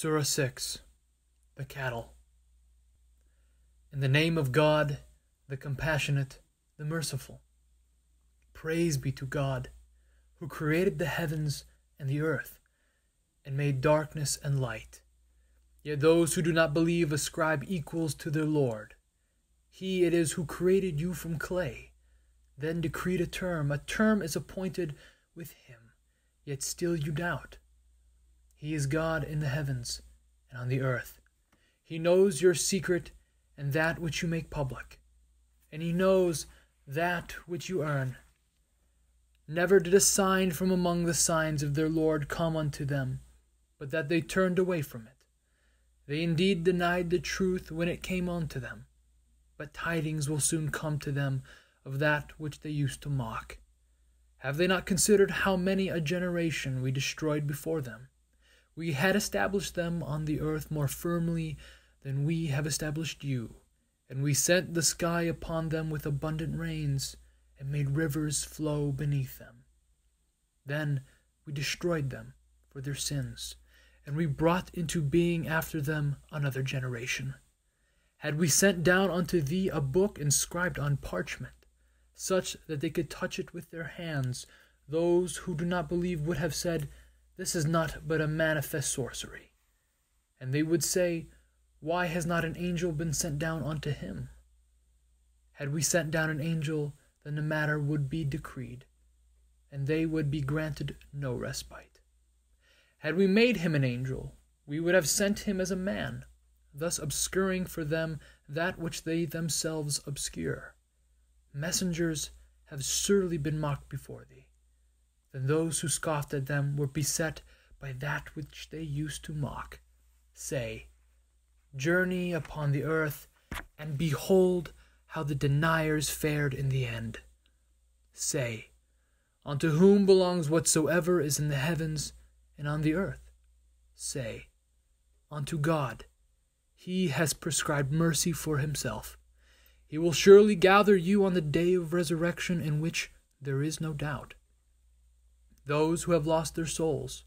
Surah 6. The Cattle. In the name of God, the Compassionate, the Merciful. Praise be to God, who created the heavens and the earth, and made darkness and light. Yet those who do not believe ascribe equals to their Lord. He it is who created you from clay, then decreed a term. A term is appointed with him, yet still you doubt. He is God in the heavens and on the earth. He knows your secret and that which you make public, and he knows that which you earn. Never did a sign from among the signs of their Lord come unto them, but that they turned away from it. They indeed denied the truth when it came unto them, but tidings will soon come to them of that which they used to mock. Have they not considered how many a generation we destroyed before them? We had established them on the earth more firmly than we have established you, and we sent the sky upon them with abundant rains, and made rivers flow beneath them. Then we destroyed them for their sins, and we brought into being after them another generation. Had we sent down unto thee a book inscribed on parchment, such that they could touch it with their hands, those who do not believe would have said, This is not but a manifest sorcery. And they would say, Why has not an angel been sent down unto him? Had we sent down an angel, then the matter would be decreed, and they would be granted no respite. Had we made him an angel, we would have sent him as a man, thus obscuring for them that which they themselves obscure. Messengers have surely been mocked before thee. Then those who scoffed at them were beset by that which they used to mock. Say, Journey upon the earth, and behold how the deniers fared in the end. Say, Unto whom belongs whatsoever is in the heavens and on the earth? Say, Unto God. He has prescribed mercy for himself. He will surely gather you on the day of resurrection, in which there is no doubt. Those who have lost their souls,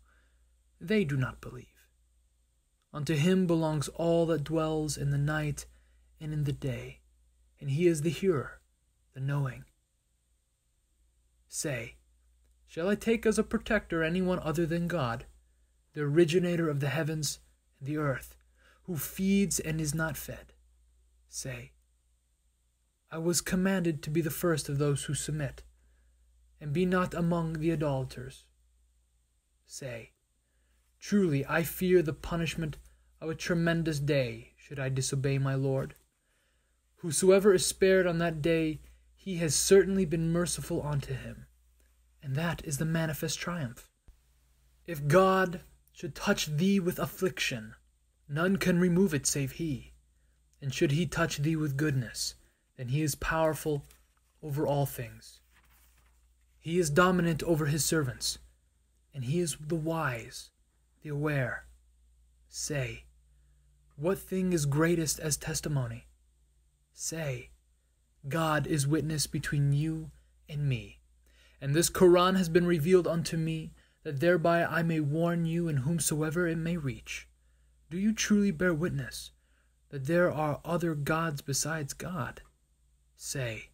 they do not believe. Unto him belongs all that dwells in the night and in the day, and he is the hearer, the knowing. Say, Shall I take as a protector anyone other than God, the originator of the heavens and the earth, who feeds and is not fed? Say, I was commanded to be the first of those who submit, and be not among the idolaters. Say, Truly I fear the punishment of a tremendous day, should I disobey my Lord. Whosoever is spared on that day, he has certainly been merciful unto him, and that is the manifest triumph. If God should touch thee with affliction, none can remove it save he. And should he touch thee with goodness, then he is powerful over all things. He is dominant over his servants, and he is the wise, the aware. Say, What thing is greatest as testimony? Say, God is witness between you and me, and this Qur'an has been revealed unto me, that thereby I may warn you and whomsoever it may reach. Do you truly bear witness that there are other gods besides God? Say,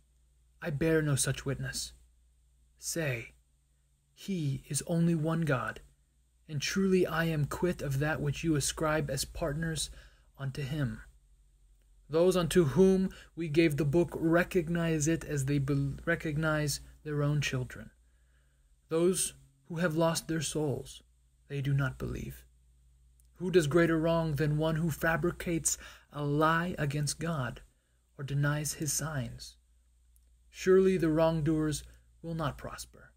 I bear no such witness. Say, He is only one God, and truly I am quit of that which you ascribe as partners unto him. Those unto whom we gave the book recognize it as they recognize their own children. Those who have lost their souls, they do not believe. Who does greater wrong than one who fabricates a lie against God, or denies his signs? Surely the wrongdoers will not prosper.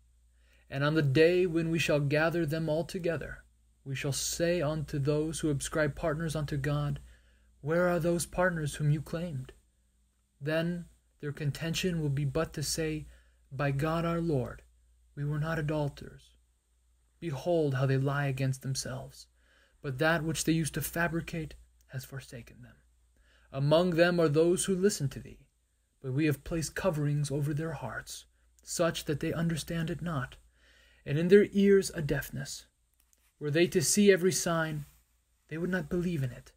And on the day when we shall gather them all together, we shall say unto those who ascribe partners unto God, Where are those partners whom you claimed? Then their contention will be but to say, By God our Lord, we were not idolaters. Behold how they lie against themselves, but that which they used to fabricate has forsaken them. Among them are those who listen to thee, but we have placed coverings over their hearts, such that they understand it not, and in their ears a deafness. Were they to see every sign, they would not believe in it,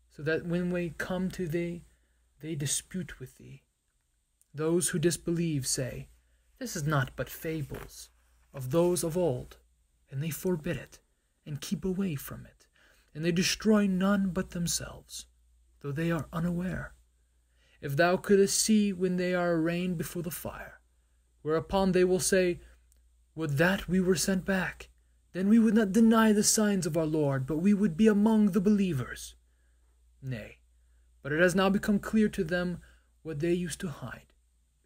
so that when we come to thee, they dispute with thee. Those who disbelieve say, This is not but fables of those of old, and they forbid it, and keep away from it, and they destroy none but themselves, though they are unaware. If thou couldst see when they are arraigned before the fire, whereupon they will say, Would that we were sent back, then we would not deny the signs of our Lord, but we would be among the believers. Nay, but it has now become clear to them what they used to hide.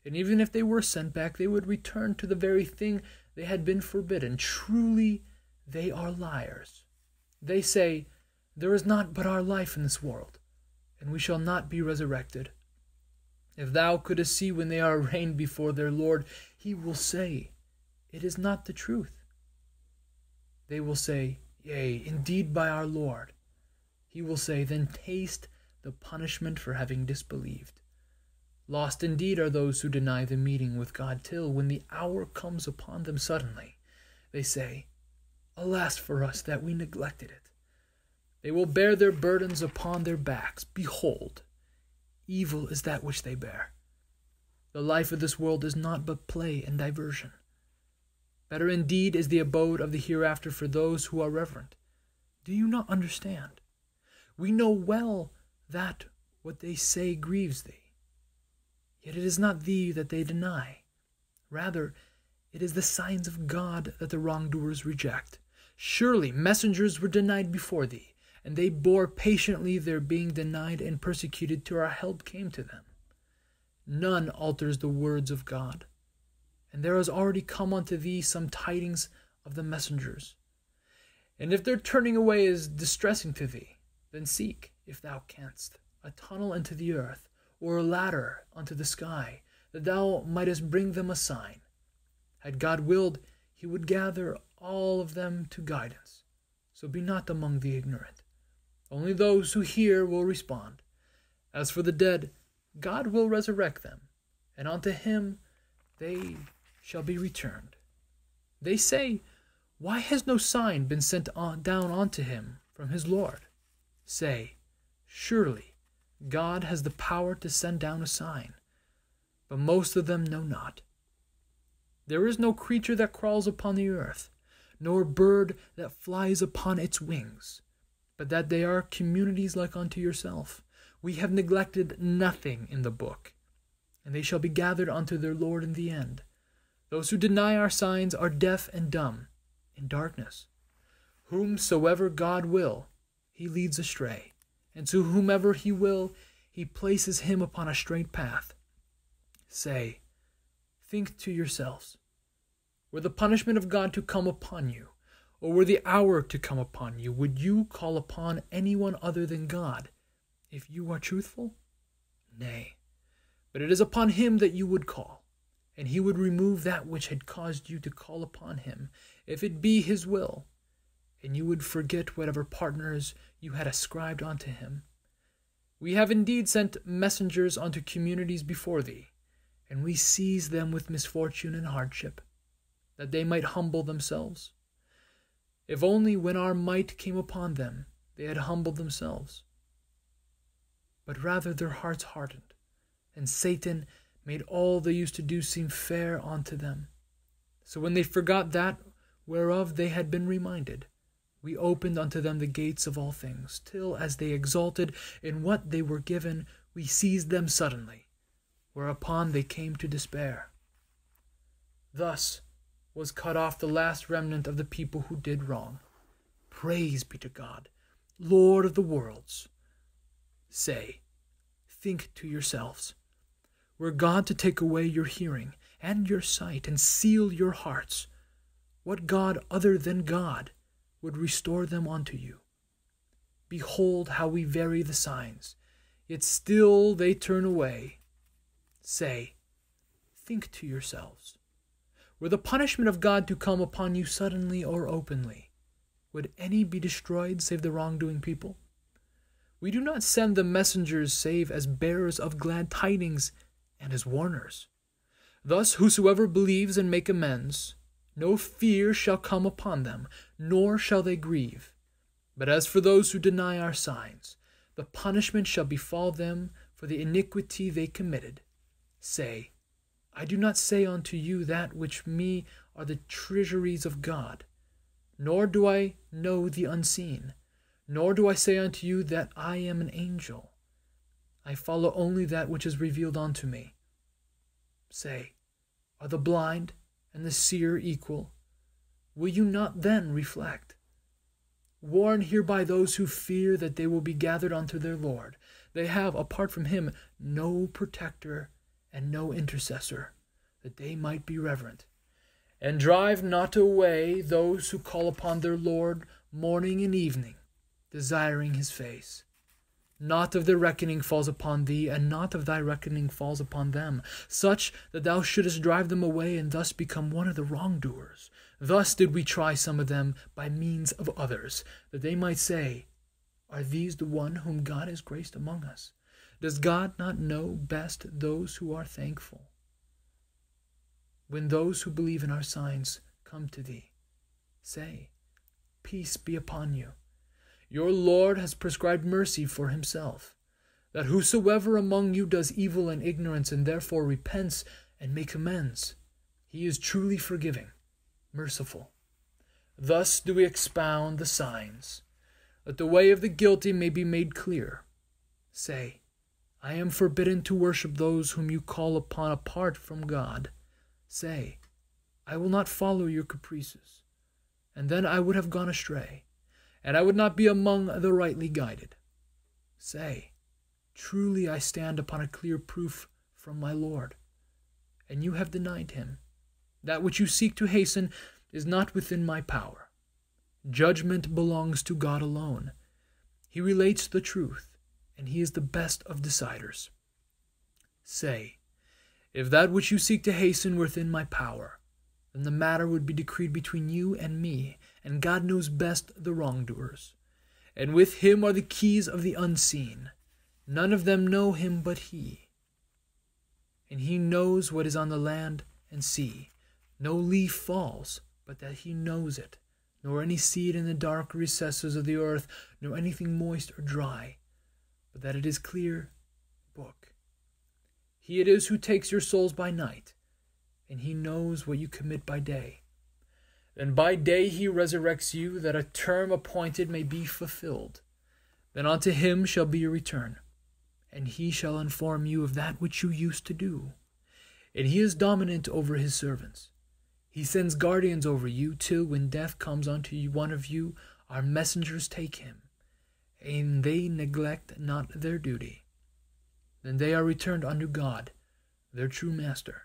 And even if they were sent back, they would return to the very thing they had been forbidden. Truly, they are liars. They say, There is not but our life in this world, and we shall not be resurrected. If thou couldst see when they are arraigned before their Lord, he will say, It is not the truth. They will say, Yea, indeed by our Lord. He will say, Then taste the punishment for having disbelieved. Lost indeed are those who deny the meeting with God till, when the hour comes upon them suddenly, they say, Alas for us that we neglected it. They will bear their burdens upon their backs. Behold, evil is that which they bear. The life of this world is not but play and diversion. Better indeed is the abode of the hereafter for those who are reverent. Do you not understand? We know well that what they say grieves thee. Yet it is not thee that they deny. Rather, it is the signs of God that the wrongdoers reject. Surely messengers were denied before thee, and they bore patiently their being denied and persecuted till our help came to them. None alters the words of God. And there has already come unto thee some tidings of the messengers. And if their turning away is distressing to thee, then seek, if thou canst, a tunnel into the earth, or a ladder unto the sky, that thou mightest bring them a sign. Had God willed, he would gather all of them to guidance. So be not among the ignorant. Only those who hear will respond. As for the dead, God will resurrect them, and unto him they shall be returned. They say, Why has no sign been sent down unto him from his Lord? Say, Surely God has the power to send down a sign, but most of them know not. There is no creature that crawls upon the earth, nor bird that flies upon its wings, but that they are communities like unto yourself. We have neglected nothing in the book, and they shall be gathered unto their Lord in the end. Those who deny our signs are deaf and dumb, in darkness. Whomsoever God will, he leads astray, and to whomever he will, he places him upon a straight path. Say, think to yourselves, were the punishment of God to come upon you, or were the hour to come upon you, would you call upon anyone other than God, if you are truthful? Nay, but it is upon him that you would call, and he would remove that which had caused you to call upon him, if it be his will, and you would forget whatever partners you had ascribed unto him. We have indeed sent messengers unto communities before thee, and we seized them with misfortune and hardship, that they might humble themselves. If only when our might came upon them, they had humbled themselves. But rather their hearts hardened, and Satan made all they used to do seem fair unto them. So when they forgot that whereof they had been reminded, we opened unto them the gates of all things, till as they exulted in what they were given, we seized them suddenly, whereupon they came to despair. Thus was cut off the last remnant of the people who did wrong. Praise be to God, Lord of the worlds. Say, think to yourselves, were God to take away your hearing and your sight and seal your hearts, what God other than God would restore them unto you? Behold how we vary the signs, yet still they turn away. Say, think to yourselves, were the punishment of God to come upon you suddenly or openly, would any be destroyed save the wrongdoing people? We do not send the messengers save as bearers of glad tidings and as warners. Thus whosoever believes and make amends, no fear shall come upon them, nor shall they grieve. But as for those who deny our signs, the punishment shall befall them for the iniquity they committed. Say, I do not say unto you that which me are the treasuries of God, nor do I know the unseen, nor do I say unto you that I am an angel. I follow only that which is revealed unto me. Say, are the blind and the seer equal? Will you not then reflect? Warn hereby those who fear that they will be gathered unto their Lord. They have, apart from him, no protector and no intercessor, that they might be reverent. And drive not away those who call upon their Lord morning and evening, desiring his face. Not of their reckoning falls upon thee, and not of thy reckoning falls upon them, such that thou shouldest drive them away, and thus become one of the wrongdoers. Thus did we try some of them by means of others, that they might say, Are these the one whom God has graced among us? Does God not know best those who are thankful? When those who believe in our signs come to thee, say, Peace be upon you. Your Lord has prescribed mercy for himself, that whosoever among you does evil in ignorance and therefore repents and makes amends, he is truly forgiving, merciful. Thus do we expound the signs, that the way of the guilty may be made clear. Say, I am forbidden to worship those whom you call upon apart from God. Say, I will not follow your caprices, and then I would have gone astray, and I would not be among the rightly guided. Say, truly I stand upon a clear proof from my Lord, and you have denied him. That which you seek to hasten is not within my power. Judgment belongs to God alone. He relates the truth, and he is the best of deciders. Say, if that which you seek to hasten were within my power, then the matter would be decreed between you and me, and God knows best the wrongdoers. And with him are the keys of the unseen. None of them know him but he. And he knows what is on the land and sea. No leaf falls, but that he knows it, nor any seed in the dark recesses of the earth, nor anything moist or dry, but that it is clear book. He it is who takes your souls by night, and he knows what you commit by day. Then by day he resurrects you, that a term appointed may be fulfilled. Then unto him shall be your return, and he shall inform you of that which you used to do. And he is dominant over his servants. He sends guardians over you, till when death comes unto you, one of you, our messengers take him, and they neglect not their duty. Then they are returned unto God, their true master.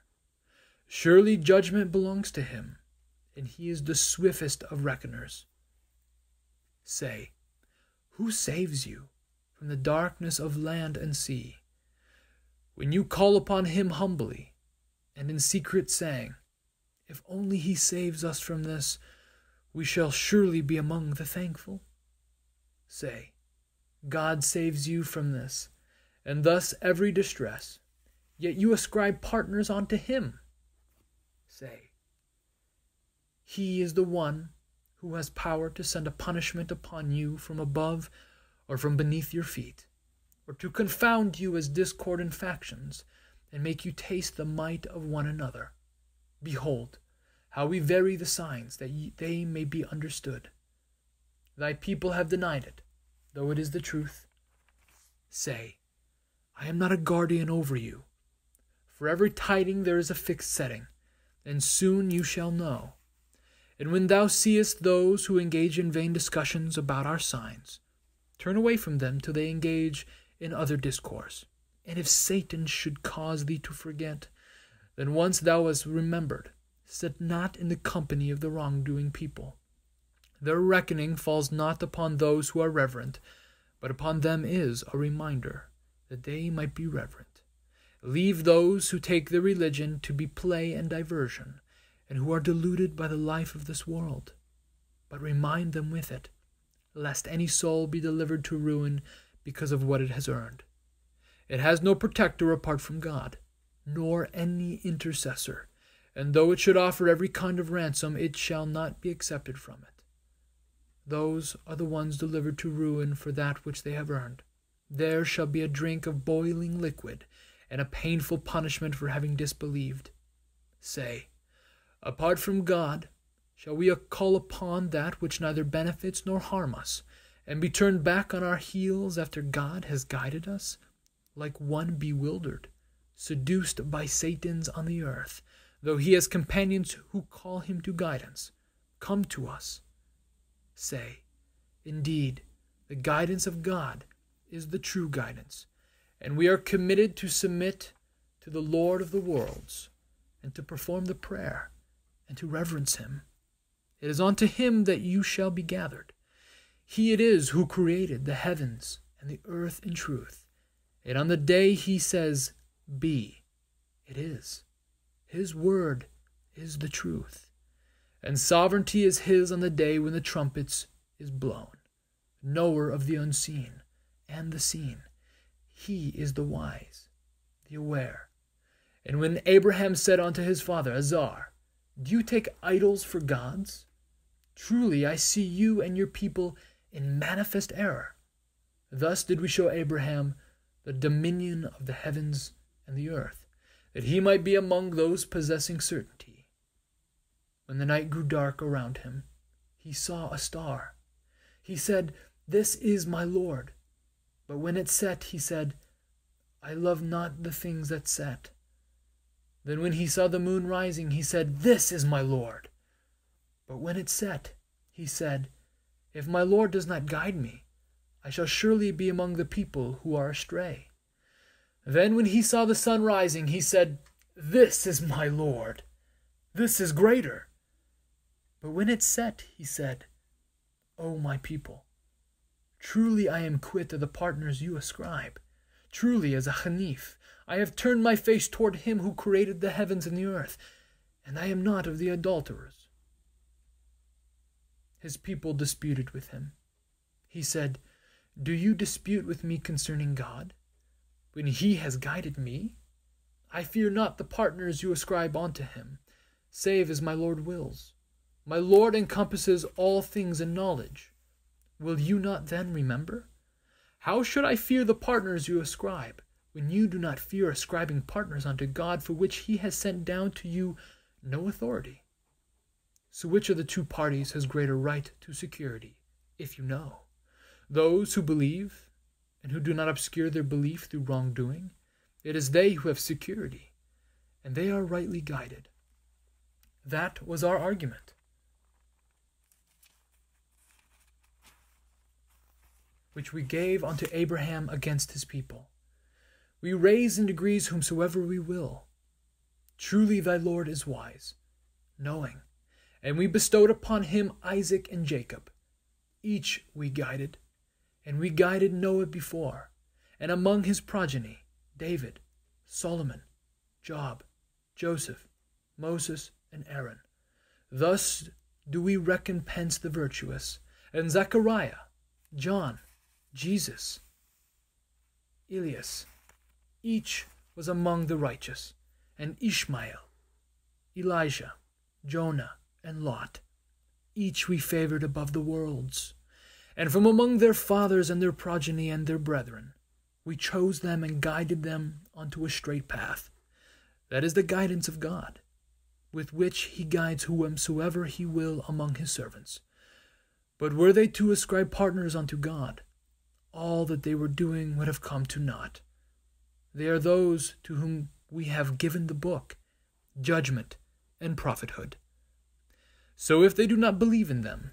Surely judgment belongs to him, and he is the swiftest of reckoners. Say, who saves you from the darkness of land and sea? When you call upon him humbly, and in secret saying, If only he saves us from this, we shall surely be among the thankful. Say, God saves you from this, and thus every distress, yet you ascribe partners unto him. Say, he is the one who has power to send a punishment upon you from above or from beneath your feet, or to confound you as discordant factions, and make you taste the might of one another. Behold, how we vary the signs, that they may be understood. Thy people have denied it, though it is the truth. Say, I am not a guardian over you. For every tiding there is a fixed setting, and soon you shall know. And when thou seest those who engage in vain discussions about our signs, turn away from them till they engage in other discourse. And if Satan should cause thee to forget, then once thou hast remembered, sit not in the company of the wrongdoing people. Their reckoning falls not upon those who are reverent, but upon them is a reminder, that they might be reverent. Leave those who take their religion to be play and diversion, and who are deluded by the life of this world. But remind them with it, lest any soul be delivered to ruin because of what it has earned. It has no protector apart from God, nor any intercessor, and though it should offer every kind of ransom, it shall not be accepted from it. Those are the ones delivered to ruin for that which they have earned. There shall be a drink of boiling liquid, and a painful punishment for having disbelieved. Say, apart from God, shall we call upon that which neither benefits nor harm us, and be turned back on our heels after God has guided us? Like one bewildered, seduced by Satans on the earth, though he has companions who call him to guidance, come to us. Say, indeed, the guidance of God is the true guidance, and we are committed to submit to the Lord of the worlds, and to perform the prayer, and to reverence him. It is unto him that you shall be gathered. He it is who created the heavens and the earth in truth, and on the day he says, Be, it is. His word is the truth, and sovereignty is his on the day when the trumpets is blown, knower of the unseen and the seen. He is the wise, the aware. And when Abraham said unto his father Azar, Do you take idols for gods? Truly I see you and your people in manifest error. Thus did we show Abraham the dominion of the heavens and the earth, that he might be among those possessing certainty. When the night grew dark around him, he saw a star. He said, This is my Lord. But when it set, he said, I love not the things that set. Then when he saw the moon rising, he said, This is my Lord. But when it set, he said, If my Lord does not guide me, I shall surely be among the people who are astray. Then when he saw the sun rising, he said, This is my Lord. This is greater. But when it set, he said, O my people, truly I am quit of the partners you ascribe. Truly as a Hanif, I have turned my face toward him who created the heavens and the earth, and I am not of the adulterers. His people disputed with him. He said, Do you dispute with me concerning God, when he has guided me? I fear not the partners you ascribe unto him, save as my Lord wills. My Lord encompasses all things in knowledge. Will you not then remember? How should I fear the partners you ascribe, when you do not fear ascribing partners unto God, for which he has sent down to you no authority? So which of the two parties has greater right to security, if you know? Those who believe, and who do not obscure their belief through wrongdoing? It is they who have security, and they are rightly guided. That was our argument, which we gave unto Abraham against his people. We raise in degrees whomsoever we will. Truly thy Lord is wise, knowing, and we bestowed upon him Isaac and Jacob. Each we guided, and we guided Noah before, and among his progeny, David, Solomon, Job, Joseph, Moses, and Aaron. Thus do we recompense the virtuous, and Zechariah, John, Jesus, Elias, each was among the righteous, and Ishmael, Elijah, Jonah, and Lot, each we favored above the worlds. And from among their fathers and their progeny and their brethren, we chose them and guided them unto a straight path. That is the guidance of God, with which he guides whomsoever he will among his servants. But were they to ascribe partners unto God, all that they were doing would have come to naught. They are those to whom we have given the book, judgment, and prophethood. So if they do not believe in them,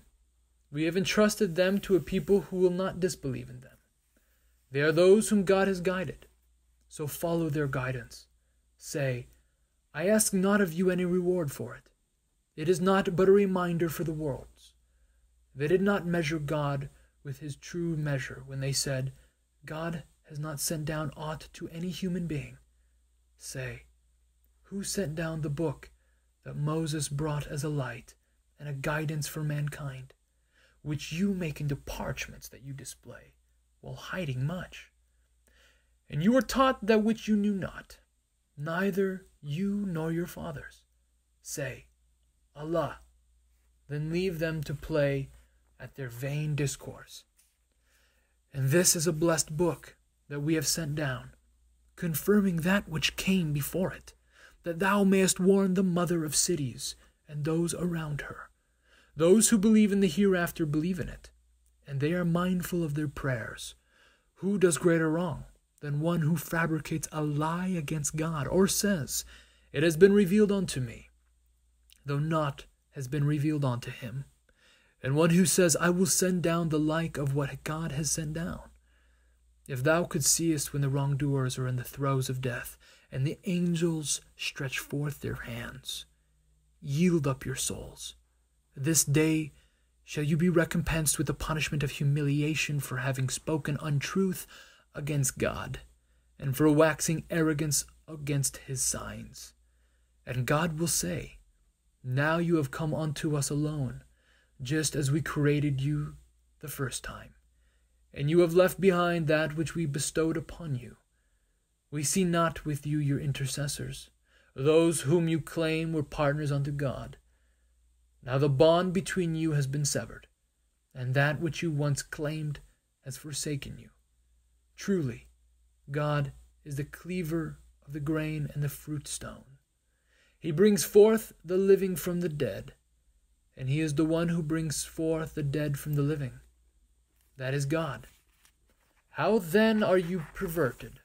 we have entrusted them to a people who will not disbelieve in them. They are those whom God has guided, so follow their guidance. Say, I ask not of you any reward for it. It is not but a reminder for the worlds. They did not measure God with his true measure when they said, God has not sent down aught to any human being. Say, who sent down the book that Moses brought as a light and a guidance for mankind, which you make into parchments that you display, while hiding much? And you were taught that which you knew not, neither you nor your fathers. Say, Allah, then leave them to play at their vain discourse. And this is a blessed book that we have sent down, confirming that which came before it, that thou mayest warn the mother of cities and those around her. Those who believe in the hereafter believe in it, and they are mindful of their prayers. Who does greater wrong than one who fabricates a lie against God, or says, "It has been revealed unto me," though naught has been revealed unto him, and one who says, "I will send down the like of what God has sent down"? If thou couldst seest when the wrongdoers are in the throes of death, and the angels stretch forth their hands, yield up your souls. This day shall you be recompensed with the punishment of humiliation for having spoken untruth against God, and for waxing arrogance against his signs. And God will say, "Now you have come unto us alone, just as we created you the first time, and you have left behind that which we bestowed upon you. We see not with you your intercessors, those whom you claim were partners unto God. Now the bond between you has been severed, and that which you once claimed has forsaken you. Truly, God is the cleaver of the grain and the fruit stone. He brings forth the living from the dead, and he is the one who brings forth the dead from the living. That is God. How then are you perverted,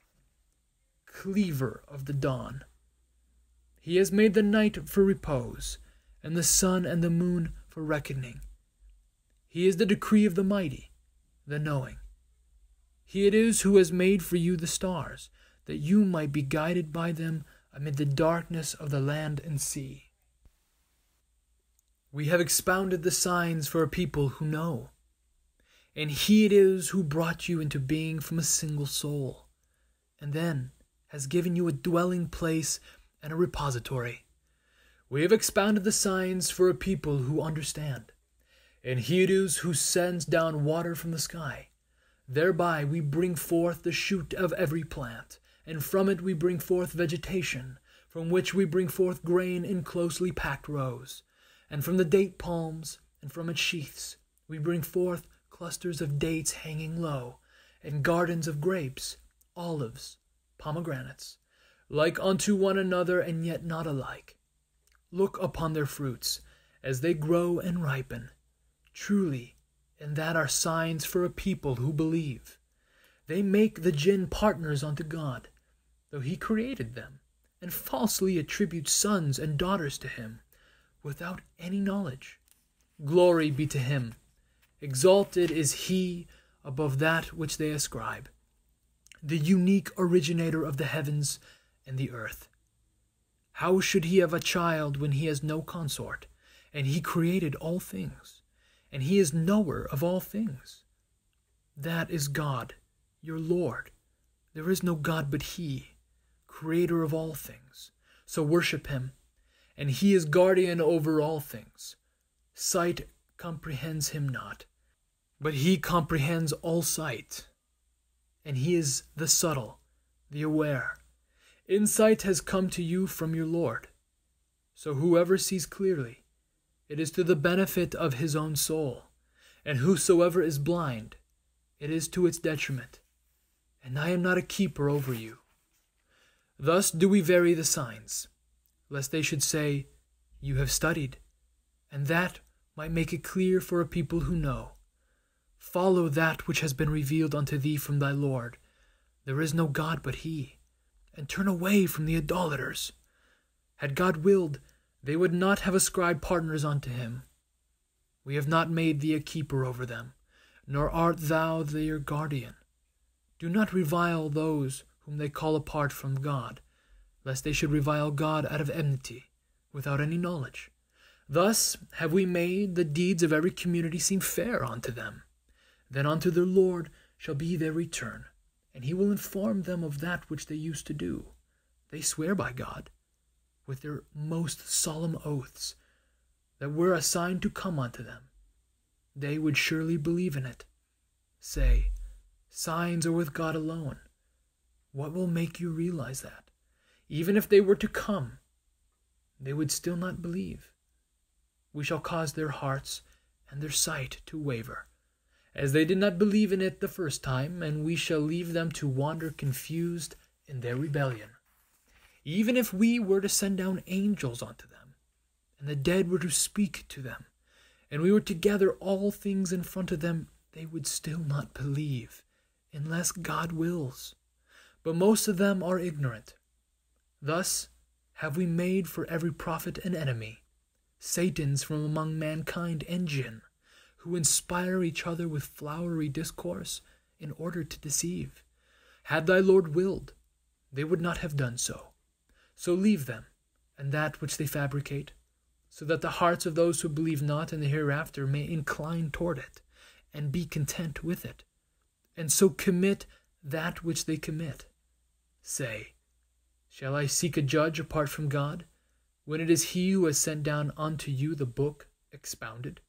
cleaver of the dawn? He has made the night for repose, and the sun and the moon for reckoning. He is the decree of the mighty, the knowing. He it is who has made for you the stars, that you might be guided by them amid the darkness of the land and sea. We have expounded the signs for a people who know. And he it is who brought you into being from a single soul, and then has given you a dwelling place and a repository. We have expounded the signs for a people who understand. And he it is who sends down water from the sky. Thereby we bring forth the shoot of every plant, and from it we bring forth vegetation, from which we bring forth grain in closely packed rows. And from the date palms, and from its sheaths, we bring forth clusters of dates hanging low, and gardens of grapes, olives, pomegranates, like unto one another and yet not alike. Look upon their fruits, as they grow and ripen. Truly, and that are signs for a people who believe. They make the jinn partners unto God, though he created them, and falsely attribute sons and daughters to him, without any knowledge. Glory be to him. Exalted is he above that which they ascribe, the unique originator of the heavens and the earth. How should he have a child when he has no consort, and he created all things, and he is knower of all things? That is God, your Lord. There is no God but he, creator of all things. So worship him, and he is guardian over all things. Sight comprehends him not, but he comprehends all sight. And he is the subtle, the aware. Insight has come to you from your Lord. So whoever sees clearly, it is to the benefit of his own soul, and whosoever is blind, it is to its detriment. And I am not a keeper over you. Thus do we vary the signs, lest they should say, "You have studied," and that might make it clear for a people who know. Follow that which has been revealed unto thee from thy Lord. There is no God but he, and turn away from the idolaters. Had God willed, they would not have ascribed partners unto him. We have not made thee a keeper over them, nor art thou their guardian. Do not revile those whom they call apart from God, lest they should revile God out of enmity, without any knowledge. Thus have we made the deeds of every community seem fair unto them. Then unto their Lord shall be their return, and he will inform them of that which they used to do. They swear by God, with their most solemn oaths, that were a sign to come unto them, they would surely believe in it. Say, signs are with God alone. What will make you realize that? Even if they were to come, they would still not believe. We shall cause their hearts and their sight to waver, as they did not believe in it the first time, and we shall leave them to wander confused in their rebellion. Even if we were to send down angels unto them, and the dead were to speak to them, and we were to gather all things in front of them, they would still not believe, unless God wills. But most of them are ignorant. Thus have we made for every prophet an enemy, Satans from among mankind and jinn, who inspire each other with flowery discourse in order to deceive. Had thy Lord willed, they would not have done so. So leave them, and that which they fabricate, so that the hearts of those who believe not in the hereafter may incline toward it, and be content with it, and so commit that which they commit. Say, shall I seek a judge apart from God, when it is he who has sent down unto you the book expounded?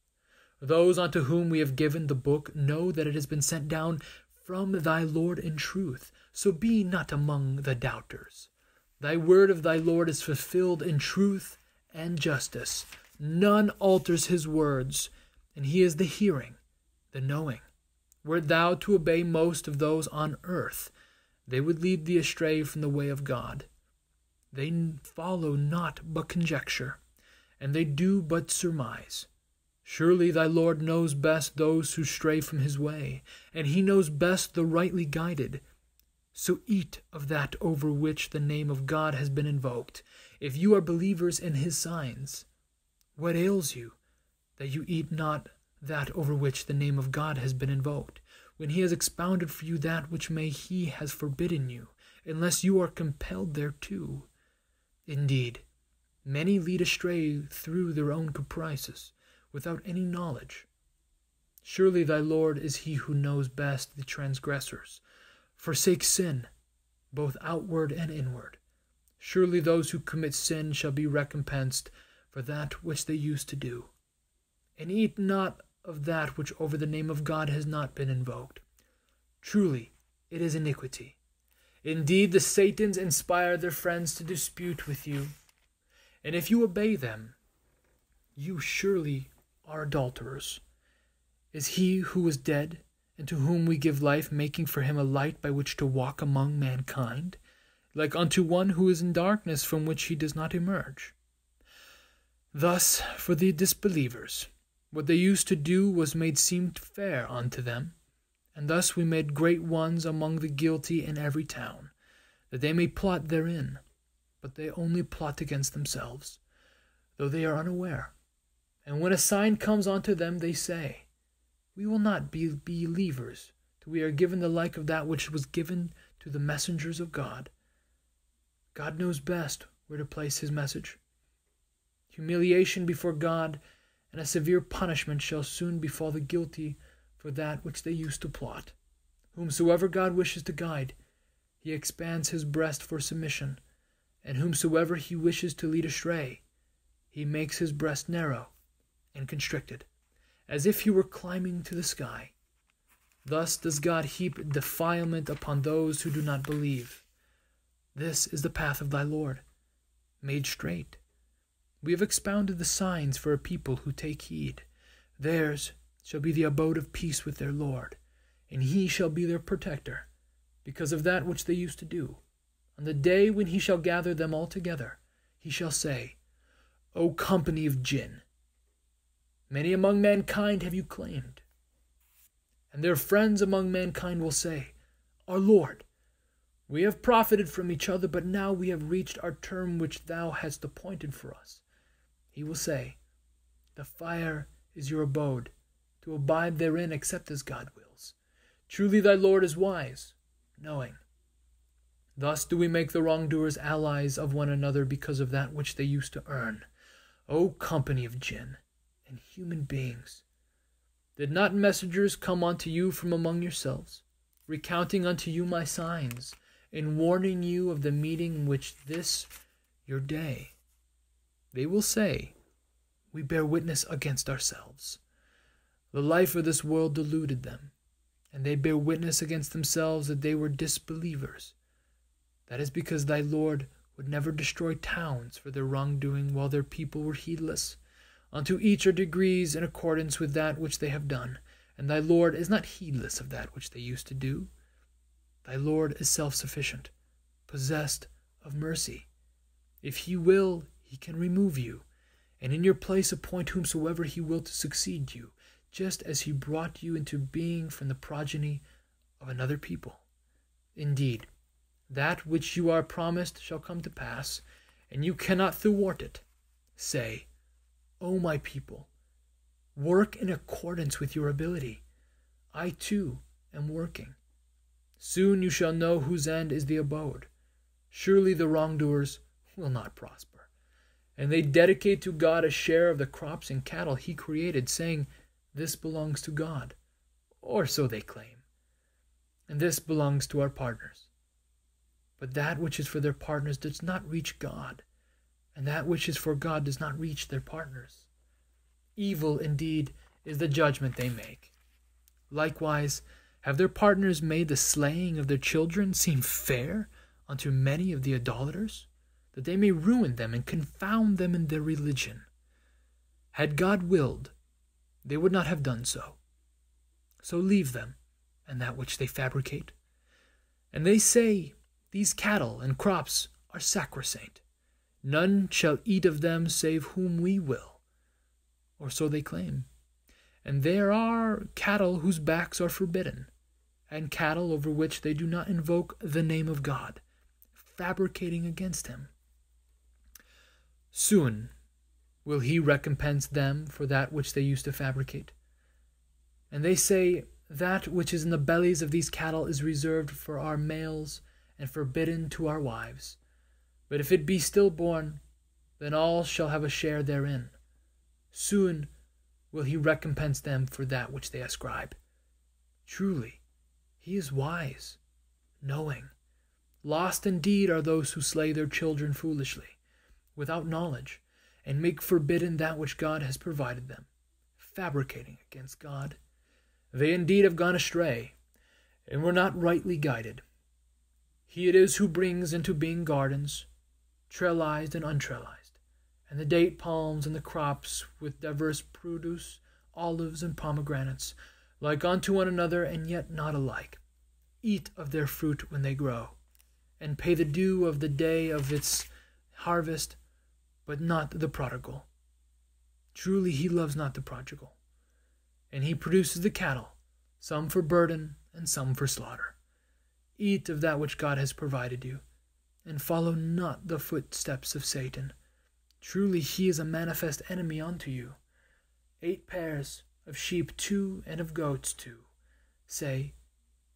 Those unto whom we have given the book know that it has been sent down from thy Lord in truth, so be not among the doubters. Thy word of thy Lord is fulfilled in truth and justice. None alters his words, and he is the hearing, the knowing. Wert thou to obey most of those on earth, they would lead thee astray from the way of God. They follow not but conjecture, and they do but surmise. Surely thy Lord knows best those who stray from his way, and he knows best the rightly guided. So eat of that over which the name of God has been invoked, if you are believers in his signs. What ails you, that you eat not that over which the name of God has been invoked, when he has expounded for you that which he has forbidden you, unless you are compelled thereto? Indeed, many lead astray through their own caprices, without any knowledge. Surely thy Lord is he who knows best the transgressors. Forsake sin, both outward and inward. Surely those who commit sin shall be recompensed for that which they used to do. And eat not of that which over the name of God has not been invoked. Truly, it is iniquity. Indeed, the Satans inspire their friends to dispute with you. And if you obey them, you surely are adulterers. Is he who was dead, and to whom we give life, making for him a light by which to walk among mankind, like unto one who is in darkness from which he does not emerge? Thus, for the disbelievers, what they used to do was made seem fair unto them, and thus we made great ones among the guilty in every town, that they may plot therein, but they only plot against themselves, though they are unaware. And when a sign comes unto them, they say, we will not be believers, till we are given the like of that which was given to the messengers of God. God knows best where to place his message. Humiliation before God and a severe punishment shall soon befall the guilty for that which they used to plot. Whomsoever God wishes to guide, he expands his breast for submission, and whomsoever he wishes to lead astray, he makes his breast narrow and constricted, as if he were climbing to the sky. Thus does God heap defilement upon those who do not believe. This is the path of thy Lord, made straight. We have expounded the signs for a people who take heed. Theirs shall be the abode of peace with their Lord, and he shall be their protector, because of that which they used to do. On the day when he shall gather them all together, he shall say, O company of jinn, many among mankind have you claimed. And their friends among mankind will say, Our Lord, we have profited from each other, but now we have reached our term which thou hast appointed for us. He will say, The fire is your abode, to abide therein except as God wills. Truly thy Lord is wise, knowing. Thus do we make the wrongdoers allies of one another because of that which they used to earn. O company of jinn and human beings, did not messengers come unto you from among yourselves, recounting unto you my signs, and warning you of the meeting which this your day? They will say, We bear witness against ourselves. The life of this world deluded them, and they bear witness against themselves that they were disbelievers. That is because thy Lord would never destroy towns for their wrongdoing while their people were heedless. Unto each are degrees in accordance with that which they have done, and thy Lord is not heedless of that which they used to do. Thy Lord is self-sufficient, possessed of mercy. If he will, he can remove you, and in your place appoint whomsoever he will to succeed you, just as he brought you into being from the progeny of another people. Indeed, that which you are promised shall come to pass, and you cannot thwart it. Say, O my people, work in accordance with your ability. I too am working. Soon you shall know whose end is the abode. Surely the wrongdoers will not prosper. And they dedicate to God a share of the crops and cattle he created, saying, This belongs to God, or so they claim. And this belongs to our partners. But that which is for their partners does not reach God, and that which is for God does not reach their partners. Evil indeed is the judgment they make. Likewise, have their partners made the slaying of their children seem fair unto many of the idolaters, that they may ruin them and confound them in their religion? Had God willed, they would not have done so. So leave them, and that which they fabricate. And they say, These cattle and crops are sacrosanct. None shall eat of them save whom we will. Or so they claim. And there are cattle whose backs are forbidden, and cattle over which they do not invoke the name of God, fabricating against him. Soon will he recompense them for that which they used to fabricate. And they say, That which is in the bellies of these cattle is reserved for our males and forbidden to our wives. But if it be stillborn, then all shall have a share therein. Soon will he recompense them for that which they ascribe. Truly, he is wise, knowing. Lost indeed are those who slay their children foolishly, without knowledge, and make forbidden that which God has provided them, fabricating against God. They indeed have gone astray, and were not rightly guided. He it is who brings into being gardens, trellised and untrellised, and the date palms and the crops with diverse produce, olives and pomegranates, like unto one another and yet not alike. Eat of their fruit when they grow, and pay the due of the day of its harvest, but not the prodigal. Truly he loves not the prodigal. And he produces the cattle, some for burden and some for slaughter. Eat of that which God has provided you, and follow not the footsteps of Satan. Truly he is a manifest enemy unto you. 8 pairs of sheep 2, and of goats 2. Say,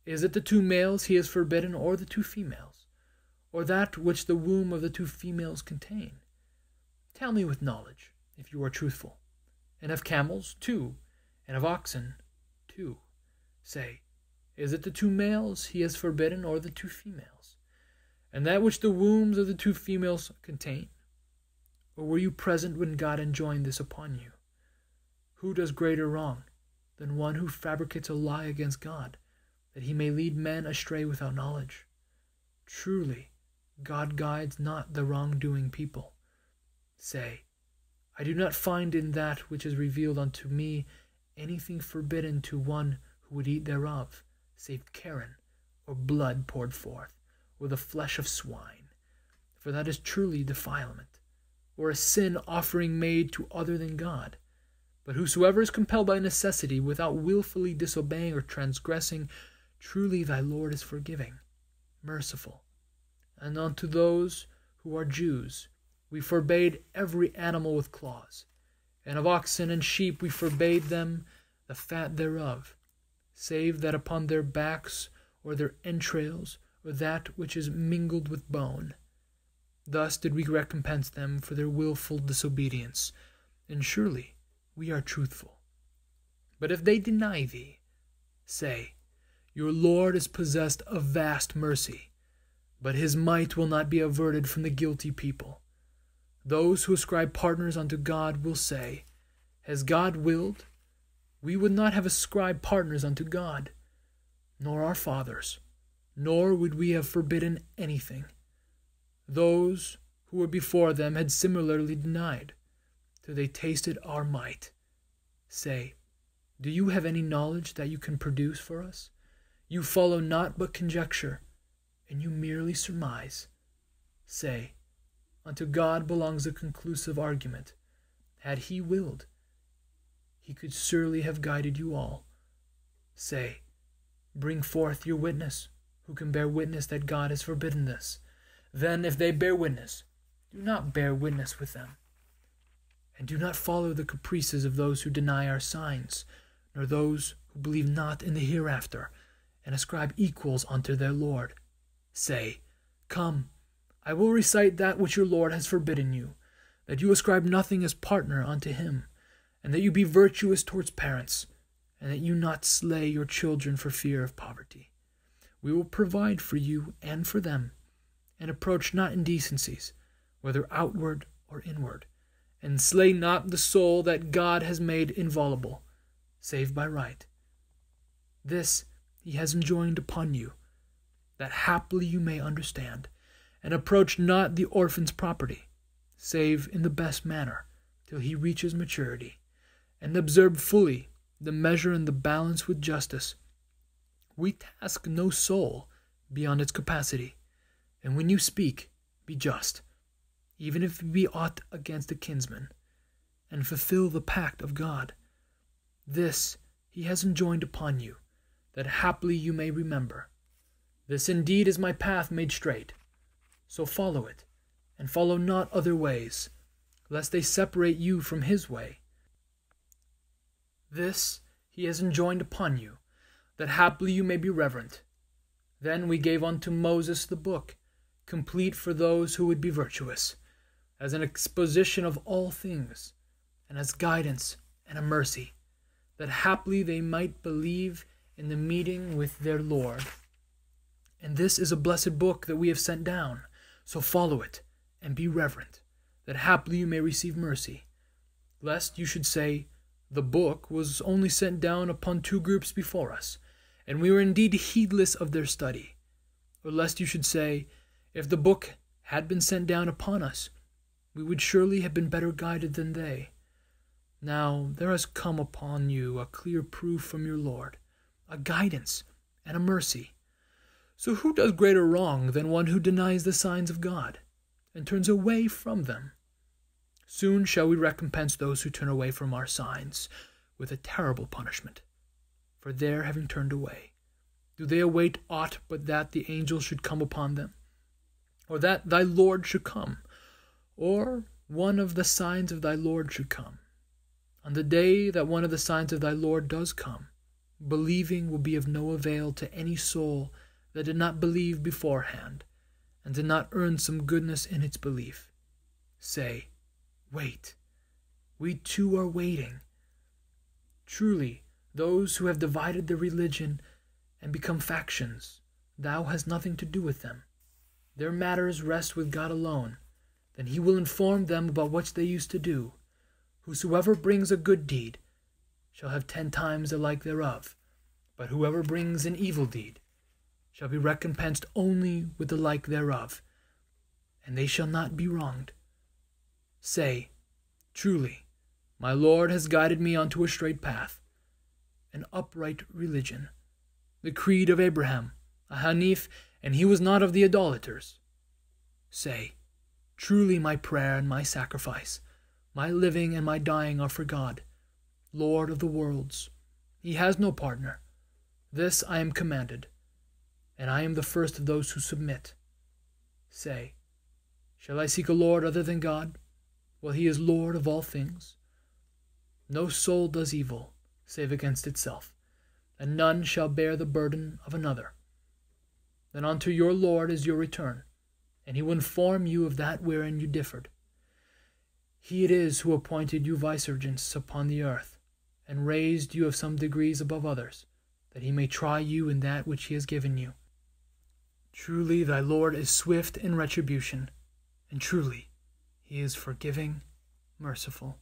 is it the 2 males he has forbidden, or the 2 females, or that which the womb of the 2 females contain? Tell me with knowledge, if you are truthful. And of camels 2, and of oxen 2. Say, is it the 2 males he has forbidden, or the 2 females, and that which the wombs of the 2 females contain? Or were you present when God enjoined this upon you? Who does greater wrong than one who fabricates a lie against God, that he may lead men astray without knowledge? Truly, God guides not the wrongdoing people. Say, I do not find in that which is revealed unto me anything forbidden to one who would eat thereof, save carrion, or blood poured forth, or the flesh of swine, for that is truly defilement, or a sin offering made to other than God. But whosoever is compelled by necessity, without willfully disobeying or transgressing, truly thy Lord is forgiving, merciful. And unto those who are Jews we forbade every animal with claws, and of oxen and sheep we forbade them the fat thereof, save that upon their backs, or their entrails, or that which is mingled with bone. Thus did we recompense them for their willful disobedience, and surely we are truthful. But if they deny thee, say, Your Lord is possessed of vast mercy, but his might will not be averted from the guilty people. Those who ascribe partners unto God will say, Has God willed? We would not have ascribed partners unto God, nor our fathers, nor would we have forbidden anything. Those who were before them had similarly denied, till they tasted our might. Say, do you have any knowledge that you can produce for us? You follow not but conjecture, and you merely surmise. Say, unto God belongs a conclusive argument. Had he willed, he could surely have guided you all. Say, bring forth your witness, who can bear witness that God has forbidden this. Then, if they bear witness, do not bear witness with them. And do not follow the caprices of those who deny our signs, nor those who believe not in the hereafter, and ascribe equals unto their Lord. Say, come, I will recite that which your Lord has forbidden you, that you ascribe nothing as partner unto him, and that you be virtuous towards parents, and that you not slay your children for fear of poverty. We will provide for you and for them, and approach not indecencies, whether outward or inward, and slay not the soul that God has made inviolable, save by right. This he has enjoined upon you, that haply you may understand, and approach not the orphan's property, save in the best manner, till he reaches maturity, and observe fully the measure and the balance with justice. We task no soul beyond its capacity, and when you speak, be just, even if it be aught against a kinsman, and fulfill the pact of God. This he has enjoined upon you, that haply you may remember. This indeed is my path made straight. So follow it, and follow not other ways, lest they separate you from his way. This he has enjoined upon you, that haply you may be reverent. Then we gave unto Moses the book, complete for those who would be virtuous, as an exposition of all things, and as guidance and a mercy, that haply they might believe in the meeting with their Lord. And this is a blessed book that we have sent down, so follow it, and be reverent, that haply you may receive mercy, lest you should say, the book was only sent down upon 2 groups before us, and we were indeed heedless of their study. Or lest you should say, if the book had been sent down upon us, we would surely have been better guided than they. Now there has come upon you a clear proof from your Lord, a guidance and a mercy. So who does greater wrong than one who denies the signs of God, and turns away from them? Soon shall we recompense those who turn away from our signs with a terrible punishment, for their having turned away. Do they await aught but that the angels should come upon them, or that thy Lord should come, or one of the signs of thy Lord should come? On the day that one of the signs of thy Lord does come, believing will be of no avail to any soul that did not believe beforehand, and did not earn some goodness in its belief. Say, wait. We too are waiting. Truly, those who have divided the religion and become factions, thou hast nothing to do with them. Their matters rest with God alone. Then he will inform them about what they used to do. Whosoever brings a good deed shall have 10 times the like thereof, but whoever brings an evil deed shall be recompensed only with the like thereof, and they shall not be wronged. Say, truly, my Lord has guided me unto a straight path, an upright religion, the creed of Abraham, a Hanif, and he was not of the idolaters. Say, truly my prayer and my sacrifice, my living and my dying are for God, Lord of the worlds. He has no partner. This I am commanded, and I am the first of those who submit. Say, shall I seek a Lord other than God, while he is Lord of all things? No soul does evil, save against itself, and none shall bear the burden of another. Then unto your Lord is your return, and he will inform you of that wherein you differed. He it is who appointed you vicegerents upon the earth, and raised you of some degrees above others, that he may try you in that which he has given you. Truly thy Lord is swift in retribution, and truly he is forgiving, merciful.